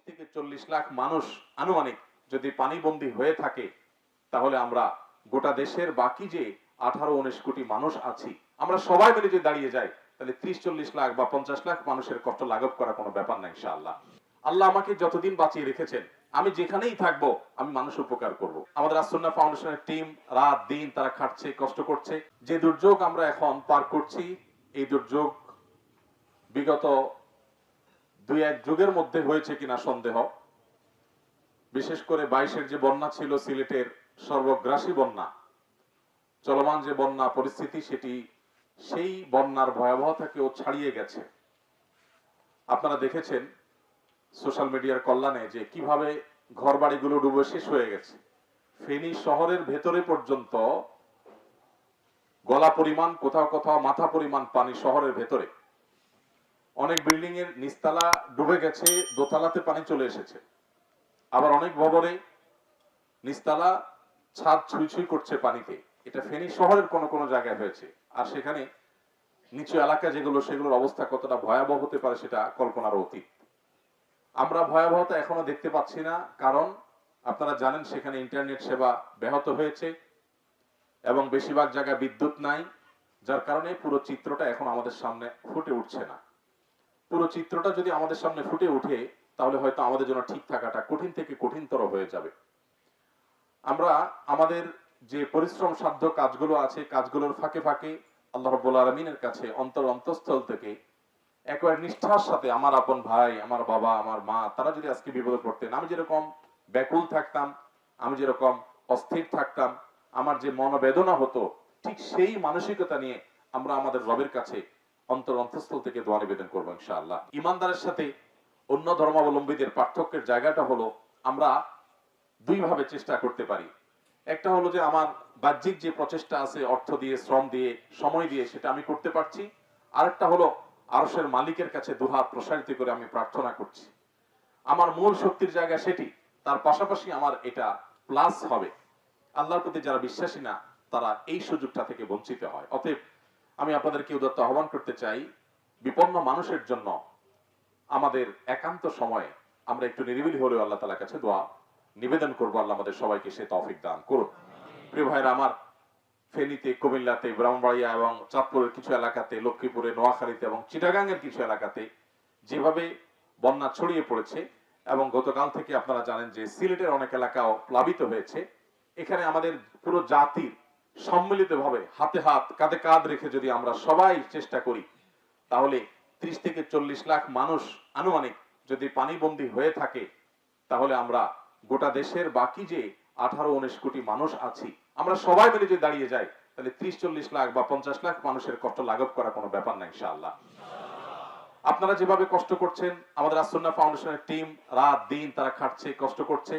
থেকে 40 লাখ মানুষ আনুমানিক যদি পানিবন্দী হয়ে থাকে, তাহলে আমরা গোটা দেশের বাকি যে 18-19 কোটি মানুষ আছি, আমরা সবাই মিলে যদি দাঁড়িয়ে যাই, তাহলে 30-40 লাখ বা 50 লাখ মানুষের কষ্ট লাঘব করা কোনো ব্যাপার না ইনশাআল্লাহ। আল্লাহ আমাকে যতদিন বাঁচিয়ে রেখেছেন, আমি যেখানেই থাকবো আমি মানুষ উপকার করব। আমাদের আসুন্নাহ ফাউন্ডেশনের টিম রাত দিন তারা খাটছে, কষ্ট করছে। যে দুর্যোগ আমরা এখন পার করছি, এই দুর্যোগ বিগত 2-1 যুগের মধ্যে হয়েছে কিনা সন্দেহ। বিশেষ করে 22-এর যে বন্যা ছিল, সিলেটের সর্বগ্রাসী বন্যা, চলমান যে বন্যা পরিস্থিতি, সেটি সেই বন্যার ভয়াবহতাকেও ছাড়িয়ে গেছে। আপনারা দেখেছেন সোশ্যাল মিডিয়ার কল্যাণে যে কিভাবে ঘরবাড়িগুলো ডুবে শেষ হয়ে গেছে। ফেনী শহরের ভেতরে পর্যন্ত গলা পরিমাণ, কোথাও কোথাও মাথা পরিমাণ পানি শহরের ভেতরে। অনেক বিল্ডিং এর নিচতলা ডুবে গেছে, দোতলাতে পানি চলে এসেছে। আবার অনেক ভবনে নিচতলা ছাদ ছুঁই ছুঁই করছে পানিতে। এটা ফেনী শহরের কোন কোন জায়গায় হয়েছে। আর সেখানে নিচু এলাকা যেগুলো, সেগুলোর অবস্থা কতটা ভয়াবহ হতে পারে সেটা কল্পনার অতীত। আমরা ভয়াবহতা এখনো দেখতে পাচ্ছি না, কারণ আপনারা জানেন সেখানে ইন্টারনেট সেবা ব্যাহত হয়েছে এবং বেশিরভাগ জায়গায় বিদ্যুৎ নাই, যার কারণে পুরো চিত্রটা এখন আমাদের সামনে ফুটে উঠছে না। পুরো চিত্রটা যদি আমাদের সামনে ফুটে উঠে, তাহলে হয়তো আমাদের জন্য ঠিক থাকাটা কঠিন থেকে কঠিনতর হয়ে যাবে। আমরা আমাদের যে পরিশ্রম সাধ্য কাজগুলো আছে, কাজগুলোর ফাঁকে ফাঁকে আল্লাহ রাব্বুল আলামিনের কাছে অন্তঃস্থল থেকে একবার নিষ্ঠার সাথে, আমার আপন ভাই, আমার বাবা, আমার মা, তারা যদি আজকে বিপদে পড়তেন, আমি যেরকম ব্যাকুল থাকতাম, আমি যেরকম অস্থির থাকতাম, আমার যে মনোবেদনা হতো, ঠিক সেই মানসিকতা নিয়ে আমরা আমাদের রবের কাছে অন্তঃস্থল থেকে দোয়া নিবেদন করবো ইনশাআল্লাহ। ইমানদারের সাথে অন্য ধর্মাবলম্বীদের পার্থক্যের জায়গাটা হলো, আমরা দুই ভাবে চেষ্টা করতে পারি। একটা হলো যে আমার বাহ্যিক যে প্রচেষ্টা আছে, অর্থ দিয়ে, শ্রম দিয়ে, সময় দিয়ে, সেটা আমি করতে পারছি। আরেকটা হলো আরশের মালিকের কাছে দুহাত প্রসারিত করে আমি প্রার্থনা করছি। আমার মূল শক্তির জায়গা সেটি, তার পাশাপাশি আমার এটা প্লাস হবে। আল্লাহর প্রতি যারা বিশ্বাসী না, তারা এই সুযোগটা থেকে বঞ্চিত হয়। অতএব আমি আপনাদেরকে উদাত্ত আহ্বান করতে চাই, বিপন্ন মানুষের জন্য আমাদের একান্ত সময়ে আমরা একটু নিরিবিলি হলেও আল্লাহ তাআলার কাছে দোয়া নিবেদন করবো। আল্লাহ আমাদের সবাইকে সে তৌফিক দান করুন। প্রিয় ভাইরা আমার, ফেনীতে, কুমিল্লাতে, ব্রাহ্মণবাড়িয়া এবং চাঁদপুরের কিছু এলাকাতে, লক্ষ্মীপুরে, নোয়াখালীতে এবং চিটাগাংয়ের কিছু এলাকাতে যেভাবে বন্যা ছড়িয়ে পড়েছে, এবং গতকাল থেকে আপনারা জানেন যে সিলেটের অনেক এলাকাও প্লাবিত হয়েছে। এখানে আমাদের পুরো জাতির সম্মিলিতভাবে হাতে হাত, কাঁধে কাঁধ রেখে যদি আমরা সবাই চেষ্টা করি, তাহলে 30 থেকে 40 লাখ মানুষ আনুমানিক যদি পানিবন্দী হয়ে থাকে, তাহলে আমরা গোটা দেশের বাকি যে 18-19 কোটি মানুষ আছি, আমরা সবাই মিলে যদি দাঁড়িয়ে যাই, তাহলে 30-40 লাখ বা 50 লাখ মানুষের কষ্ট লাঘব করা কোনো ব্যাপার না ইনশাআল্লাহ। আপনারা যেভাবে কষ্ট করছেন, আমাদের আসুন্নাহ ফাউন্ডেশনের টিম রাত দিন তারা খাটছে, কষ্ট করছে।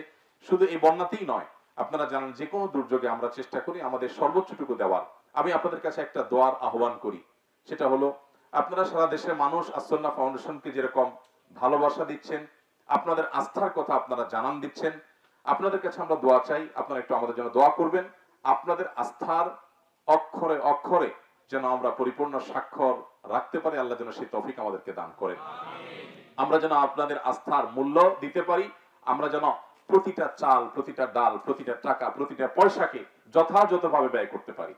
শুধু এই বন্যাতেই নয়, আপনারা জানেন যে কোনো দুর্যোগে আমরা চেষ্টা করি আমাদের সর্বোচ্চটুকু দেওয়ার। আমি আপনাদের কাছে একটা দোয়ার আহ্বান করি, সেটা হলো, আপনারা সারা দেশের মানুষ আসুন্নাহ ফাউন্ডেশনকে যেরকম ভালোবাসা দিচ্ছেন, আপনাদের আস্থার কথা আপনারা জানান দিচ্ছেন, আপনাদের কাছে আমরা দোয়া চাই, আপনারা একটু আমাদের জন্য দোয়া করবেন। আপনাদের আস্থার অক্ষরে অক্ষরে যেন আমরা পরিপূর্ণ স্বাক্ষর রাখতে পারি, আল্লাহ যেন সেই তৌফিক আমাদেরকে দান করেন। আমরা যেন আপনাদের আস্থার মূল্য দিতে পারি, আমরা যেন প্রতিটা চাল, প্রতিটা ডাল, প্রতিটা টাকা, প্রতিটা পয়সাকে যথাযথভাবে ব্যয় করতে পারি।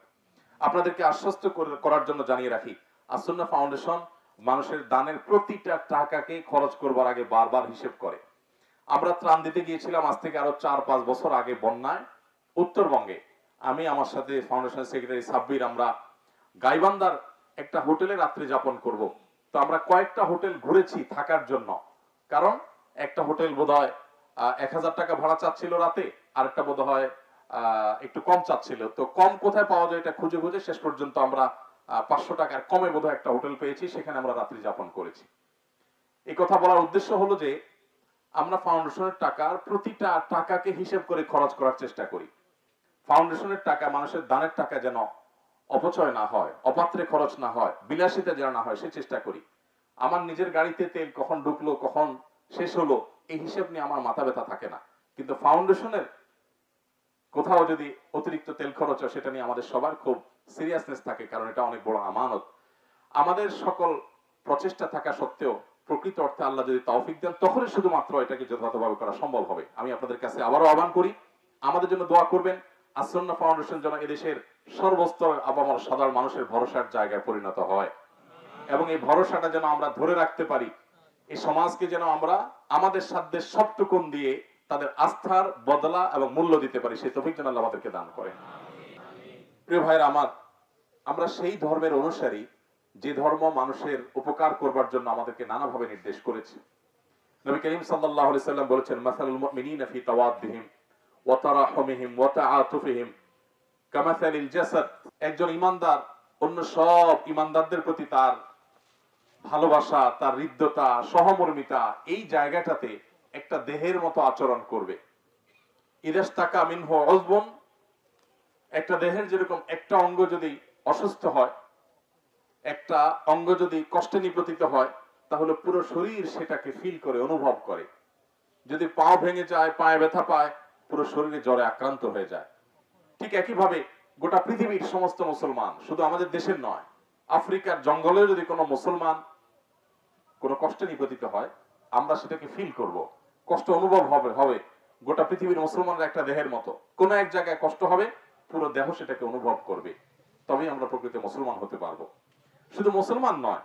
আপনাদেরকে আশ্বস্ত করার জন্য জানিয়ে রাখি, আসুন্নাহ ফাউন্ডেশন মানুষের দানের প্রতিটা টাকাকে খরচ করবার আগে বারবার হিসেব করে। আমরা ত্রাণ দিতে গিয়েছিলাম আজ থেকে আরো 4-5 বছর আগে বন্যায় উত্তরবঙ্গে। আমি, আমার সাথে ফাউন্ডেশন সেক্রেটারি সাব্বির, আমরা গাইবান্ধার একটা হোটেলে রাত্রি যাপন করব। তো আমরা কয়েকটা হোটেল ঘুরেছি থাকার জন্য, কারণ একটা হোটেল বোধহয় 1000 টাকা ভাড়া চাচ্ছিল রাতে, আরেকটা বোধহয় একটু কম চাচ্ছিল। তো কম কোথায় পাওয়া যায় এটা খুঁজে খুঁজে শেষ পর্যন্ত আমরা 500 টাকার কমে বোধহয় একটা হোটেল পেয়েছি, সেখানে আমরা রাত্রি যাপন করেছি। এই কথা বলার উদ্দেশ্য হলো যে আমরা ফাউন্ডেশনের টাকার প্রতিটা টাকাকে হিসেব করে খরচ করার চেষ্টা করি। ফাউন্ডেশনের টাকা, মানুষের দানের টাকা যেন অপচয় না হয়, অপাত্রে খরচ না হয়, বিলাসিতা যেন না হয়, সে চেষ্টা করি। আমার নিজের গাড়িতে তেল কখন ঢুকলো, কখন শেষ হলো, এই হিসেব নিয়ে আমার মাথা ব্যথা থাকে না। কিন্তু ফাউন্ডেশনের কোথাও যদি অতিরিক্ত তেল খরচ হয়, সেটা নিয়ে আমাদের সবার খুব সিরিয়াসনেস থাকে, কারণ এটা অনেক বড় আমানত। আমাদের সকল প্রচেষ্টা থাকা সত্ত্বেও প্রকৃত অর্থে আল্লাহ যদি তৌফিক দেন তখনই শুধুমাত্র এটাকে যথাযথভাবে করা সম্ভব হবে। আমি আপনাদের কাছে আবারও আহ্বান করি, আমাদের জন্য দোয়া করবেন। আসন্না ফাউন্ডেশন যেন এদেশের সর্বস্তর আপামর সাধারণ মানুষের ভরসার জায়গায় পরিণত হয় এবং এই ভরসাটা যেন আমরা ধরে রাখতে পারি। এই সমাজকে যেন আমরা আমাদের সাধ্যের সবটুকুন দিয়ে তাদের আস্থার বদলা এবং মূল্য দিতে পারি, সেই তৌফিক যেন আল্লাহ আমাদেরকে দান করেন। প্রিয় ভাইরা আমার, আমরা সেই ধর্মের অনুসারী যে ধর্ম মানুষের উপকার করবার জন্য আমাদেরকে নানাভাবে নির্দেশ করেছে। নবী করিম সাল্লাল্লাহু আলাইহি সাল্লাম বলেছেন, মাসালুল মুমিনিনা ফি তাওয়াদ্দিহিম ওয়া তারাহুমিহিম ওয়া তাআতুফিহিম কামাসালিল জাসাদ। একজন ঈমানদার অন্য সব ঈমানদারদের প্রতি তার ভালোবাসা, তার হৃদ্যতা, সহমর্মিতা, এই জায়গাটাতে একটা দেহের মতো আচরণ করবে। ইদাস্তাকা মিনহু উযবুন, একটা দেহের যেরকম একটা অঙ্গ যদি অসুস্থ হয়, একটা অঙ্গ যদি কষ্টে নিপতিত হয়, তাহলে পুরো শরীর সেটাকে ফিল করে, অনুভব করে। যদি পা ভেঙে যায়, পায়ে ব্যথা পায়, পুরো শরীরে জ্বরে আক্রান্ত হয়ে যায়। ঠিক একইভাবে গোটা পৃথিবীর সমস্ত মুসলমান, শুধু আমাদের দেশের নয়, আফ্রিকার জঙ্গলেও যদি কোনো মুসলমান কোনো কষ্টে নিপতিত হয়, আমরা সেটাকে ফিল করব, কষ্ট অনুভব হবে। গোটা পৃথিবীর মুসলমানরা একটা দেহের মতো, কোন এক জায়গায় কষ্ট হবে, পুরো দেহ সেটাকে অনুভব করবে। তবেই আমরা প্রকৃত মুসলমান হতে পারবো। শুধু মুসলমান নয়,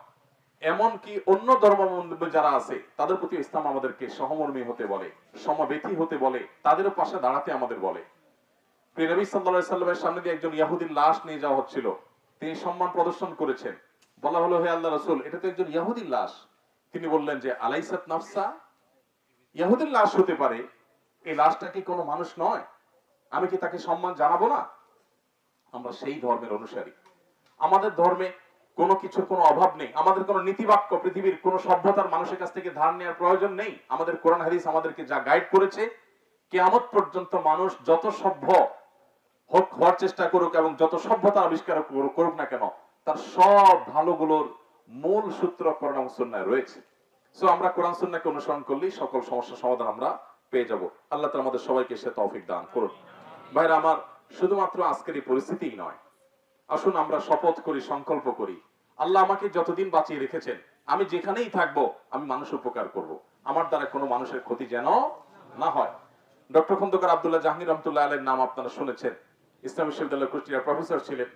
এমনকি অন্য ধর্মাবলম্বী যারা আছে তাদের প্রতি ইসলাম আমাদেরকে সহমর্মী হতে বলে, সমবেথী হতে বলে, তাদেরও পাশে দাঁড়াতে আমাদের বলে। প্রিয় নবী সাল্লাল্লাহু আলাইহি সাল্লামের সামনে দিয়ে একজন ইহুদির লাশ নিয়ে যাওয়া হচ্ছিল, তিনি সম্মান প্রদর্শন করেছেন। বলা হলো, হে আল্লাহর রাসূল, এটা তো একজন ইহুদির লাশ। তিনি বললেন যে, আলাইসাত নাফসা, ইহুদির লাশ হতে পারে, এই লাশটা কি কোনো মানুষ নয়? আমি কি তাকে সম্মান জানাবো না? আমরা সেই ধর্মের অনুসারী। আমাদের ধর্মে কোনো কিছুর কোনো অভাব নেই, আমাদের কোনো নীতিবাক্য পৃথিবীর কোনো সভ্যতার মানুষের কাছ থেকে ধার নেওয়ার প্রয়োজন নেই। আমাদের কোরআন হাদিস আমাদেরকে যা গাইড করেছে, কিয়ামত পর্যন্ত মানুষ যত সভ্য হওয়ার চেষ্টা করুক এবং যত সভ্যতা আবিষ্কার করুক না কেন, তার সব ভালোগুলোর মূল সূত্র কোরআন এবং সুন্নাহয় রয়েছে। সো আমরা কোরআন সুন্নাহকে অনুসরণ করলেই সকল সমস্যার সমাধান আমরা পেয়ে যাব। আল্লাহ তাআলা আমাদের সবাইকে সে তৌফিক দান করুন। ভাইরা আমার, শুধুমাত্র আজকের এই পরিস্থিতিই নয়, আসুন আমরা শপথ করি, সংকল্প করি, আল্লাহ আমাকে যতদিন বাঁচিয়ে রেখেছেন, আমি যেখানেই থাকবো আমি মানুষের উপকার করব, আমার দ্বারা কোনো মানুষের ক্ষতি যেন না হয়। ডক্টর খন্দকার আব্দুল্লাহ জাহাঙ্গীর রহমতুল্লাহ আলাইহির নাম আপনারা শুনেছেন, ইসলামী বিশ্ববিদ্যালয়ের কুষ্টিয়ার প্রফেসর ছিলেন।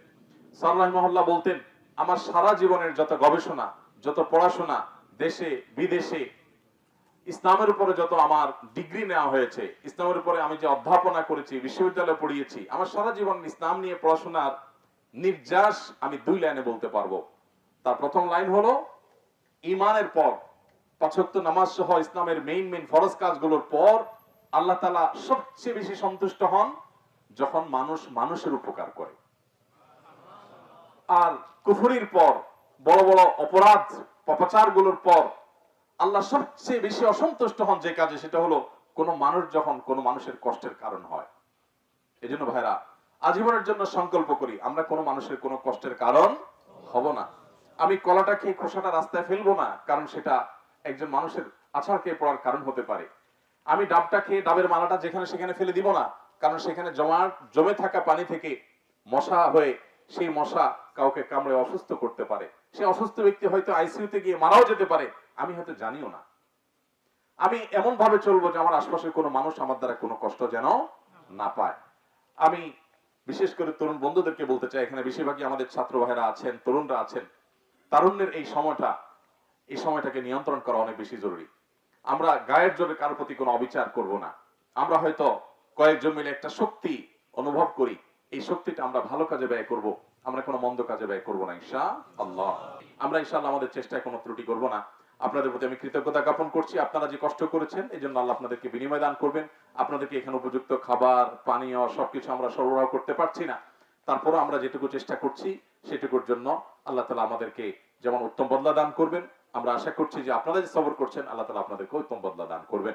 স্যার রাহিমাহুল্লাহ বলতেন, আমার সারা জীবনের যত গবেষণা, যত পড়াশোনা, দেশে বিদেশে ইসলামের উপরে যত আমার ডিগ্রি নেওয়া হয়েছে, ইসলামের উপরে আমি যে অধ্যাপনা করেছি, বিশ্ববিদ্যালয়ে পড়িয়েছি, আমার সারা জীবন ইসলাম নিয়ে পড়াশোনার নির্যাস আমি 2 লাইনে বলতে পারবো। তার প্রথম লাইন হলো, ঈমানের পর 5 ওয়াক্ত নামাজ সহ ইসলামের মেইন ফরজ কাজগুলোর পর আল্লাহ তাআলা সবচেয়ে বেশি সন্তুষ্ট হন যখন মানুষ মানুষের উপকার করে। আর কুফরির পর, বড় বড় অপরাধ পাপাচারগুলোর পর আল্লাহ সবচেয়ে বেশি অসন্তুষ্ট হন যে কাজে, সেটা হলো কোন মানুষ যখন কোন মানুষের কষ্টের কারণ হয়। এজন্য ভাইরা, আজীবনের জন্য সংকল্প করি, আমরা কোন মানুষের কোন কষ্টের কারণ হব না। আমি কলাটা খেয়ে খোসাটা রাস্তায় ফেলবো না, কারণ সেটা একজন মানুষের আছাড় খেয়ে পড়ার কারণ হতে পারে। আমি ডাবটা খেয়ে ডাবের মালাটা যেখানে সেখানে ফেলে দিব না, কারণ সেখানে জমে থাকা পানি থেকে মশা হয়ে সেই মশা কাউকে কামড়ে অসুস্থ করতে পারে। সেই অসুস্থ ব্যক্তি হয়তো আইসিইউতে গিয়ে মারাও যেতে পারে, আমি হয়তো জানিও না। আমি এমন ভাবে চলবো যে আমার আশপাশের কোনো মানুষ আমার দ্বারা কোনো কষ্ট যেন না পায়। আমি বিশেষ করে তরুণ বন্ধুদেরকে বলতে চাই, এখানে বেশিরভাগই আমাদের ছাত্র ভাইরা আছেন, তরুণরা আছেন, তারুণ্যের এই সময়টাকে নিয়ন্ত্রণ করা অনেক বেশি জরুরি। আমরা গায়ের জোরে কারোর প্রতি কোনো অবিচার করব না। আমরা হয়তো কয়েকজন মিলে একটা শক্তি অনুভব করি, এই শক্তিটা আমরা ভালো কাজে ব্যয় করব, আমরা কোনো মন্দ কাজে ব্যয় করব না ইনশাআল্লাহ। আমরা ইনশাআল্লাহ আমাদের চেষ্টায় কোনো ত্রুটি করব না। আপনাদের প্রতি আমি কৃতজ্ঞতা জ্ঞাপন করছি, আপনারা যে কষ্ট করেছেন এই জন্য আল্লাহ আপনাদেরকে বিনিময় দান করবেন। আপনাদেরকে এখানে উপযুক্ত খাবার, পানীয় সবকিছু আমরা সরবরাহ করতে পারছি না, তারপরও আমরা যেটুকু চেষ্টা করছি সেটুকুর জন্য আল্লাহ তাআলা আমাদেরকে যেমন উত্তম বদলা দান করবেন, আমরা আশা করছি যে আপনারা যে সবর করছেন আল্লাহ তাআলা আপনাদেরকে উত্তম বদলা দান করবেন।